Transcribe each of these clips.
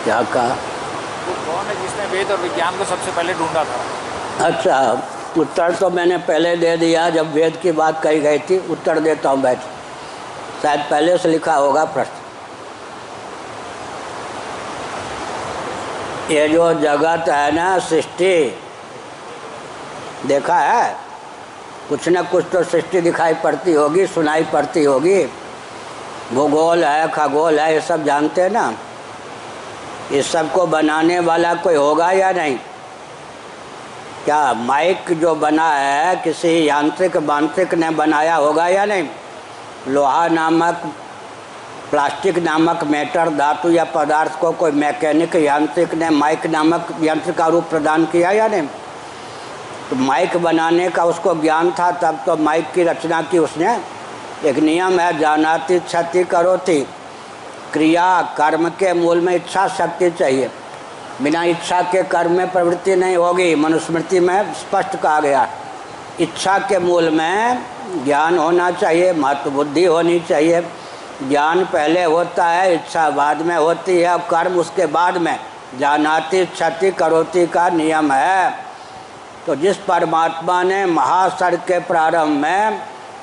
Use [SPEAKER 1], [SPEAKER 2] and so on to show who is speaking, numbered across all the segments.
[SPEAKER 1] क्या कहा?
[SPEAKER 2] वो कौन है जिसने वेद और विज्ञान को सबसे पहले ढूंढा था?
[SPEAKER 1] अच्छा, उत्तर तो मैंने पहले दे दिया जब वेद की बात कही गई थी। उत्तर देता हूँ बैठ, शायद पहले से लिखा होगा प्रश्न। ये जो जगत है ना, सृष्टि, देखा है? कुछ न कुछ तो सृष्टि दिखाई पड़ती होगी, सुनाई पड़ती होगी। भूगोल है, खगोल है, ये सब जानते हैं ना। इस सब को बनाने वाला कोई होगा या नहीं? क्या माइक जो बना है किसी यांत्रिक मांत्रिक ने बनाया होगा या नहीं? लोहा नामक, प्लास्टिक नामक मैटर, धातु या पदार्थ को कोई मैकेनिक यांत्रिक ने माइक नामक यंत्र का रूप प्रदान किया या नहीं? तो माइक बनाने का उसको ज्ञान था, तब तो माइक की रचना की उसने। एक नियम है, जानाति क्षति करोति। क्रिया कर्म के मूल में इच्छा शक्ति चाहिए। बिना इच्छा के कर्म में प्रवृत्ति नहीं होगी। मनुस्मृति में स्पष्ट कहा गया, इच्छा के मूल में ज्ञान होना चाहिए, महत्व बुद्धि होनी चाहिए। ज्ञान पहले होता है, इच्छा बाद में होती है, और कर्म उसके बाद में। जानाति क्षति करोति का नियम है। तो जिस परमात्मा ने महासर्ग के प्रारंभ में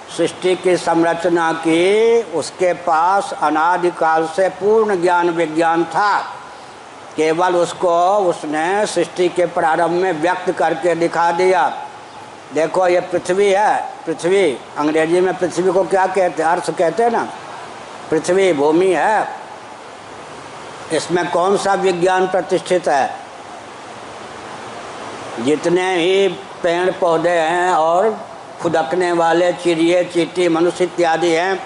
[SPEAKER 1] सृष्टि की संरचना की, उसके पास अनादिकाल से पूर्ण ज्ञान विज्ञान था। केवल उसको उसने सृष्टि के प्रारंभ में व्यक्त करके दिखा दिया। देखो ये पृथ्वी है, पृथ्वी अंग्रेजी में पृथ्वी को क्या कहते हैं? अर्थ कहते हैं ना। पृथ्वी भूमि है, इसमें कौन सा विज्ञान प्रतिष्ठित है? जितने ही पेड़ पौधे हैं और खुदकने वाले चिड़िए चींटी मनुष्य इत्यादि हैं,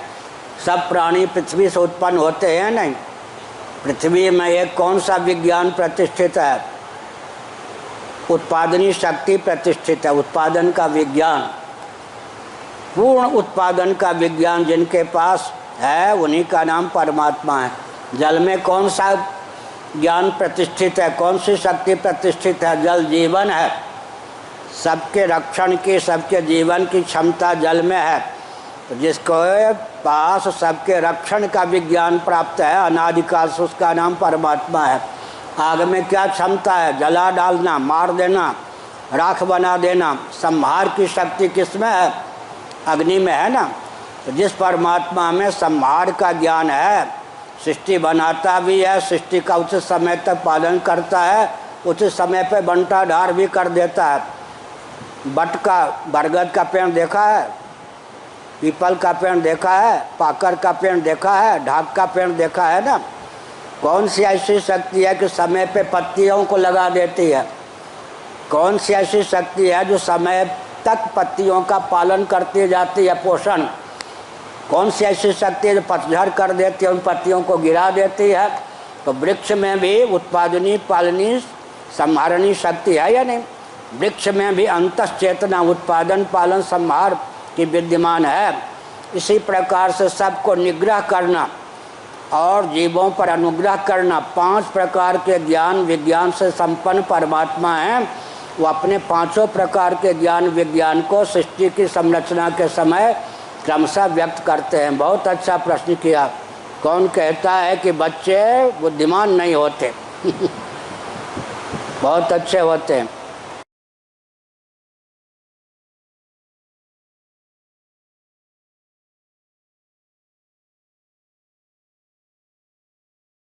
[SPEAKER 1] सब प्राणी पृथ्वी से उत्पन्न होते हैं नहीं? पृथ्वी में एक कौन सा विज्ञान प्रतिष्ठित है? उत्पादनी शक्ति प्रतिष्ठित है, उत्पादन का विज्ञान, पूर्ण उत्पादन का विज्ञान जिनके पास है उन्हीं का नाम परमात्मा है। जल में कौन सा ज्ञान प्रतिष्ठित है, कौन सी शक्ति प्रतिष्ठित है? जल जीवन है, सबके रक्षण की, सबके जीवन की क्षमता जल में है। तो जिसको पास सबके रक्षण का विज्ञान प्राप्त है अनादिकाल से, उसका नाम परमात्मा है। आग में क्या क्षमता है? जला डालना, मार देना, राख बना देना। संहार की शक्ति किसमें है? अग्नि में है ना। तो जिस परमात्मा में संहार का ज्ञान है, सृष्टि बनाता भी है, सृष्टि का उचित समय तक पालन करता है, उचित समय पे बंटा ढार भी कर देता है। बट का, बरगद का पेड़ देखा है, पीपल का पेड़ देखा है, पाकर का पेड़ देखा है, ढाक का पेड़ देखा है ना। कौन सी ऐसी शक्ति है कि समय पे पत्तियों को लगा देती है? कौन सी ऐसी शक्ति है जो समय तक पत्तियों का पालन करती जाती है, पोषण? कौन सी ऐसी शक्ति है जो पतझड़ कर देती है, उन पत्तियों को गिरा देती है? तो वृक्ष में भी उत्पादनी पालनी संहारणी शक्ति है या नहीं? वृक्ष में भी अंतश्चेतना, उत्पादन पालन संहार की विद्यमान है। इसी प्रकार से सबको निग्रह करना और जीवों पर अनुग्रह करना, 5 प्रकार के ज्ञान विज्ञान से संपन्न परमात्मा हैं। वो अपने 5 प्रकार के ज्ञान विज्ञान को सृष्टि की संरचना के समय क्रमशः व्यक्त करते हैं। बहुत अच्छा प्रश्न किया। कौन कहता है कि बच्चे बुद्धिमान नहीं होते? बहुत अच्छे होते हैं।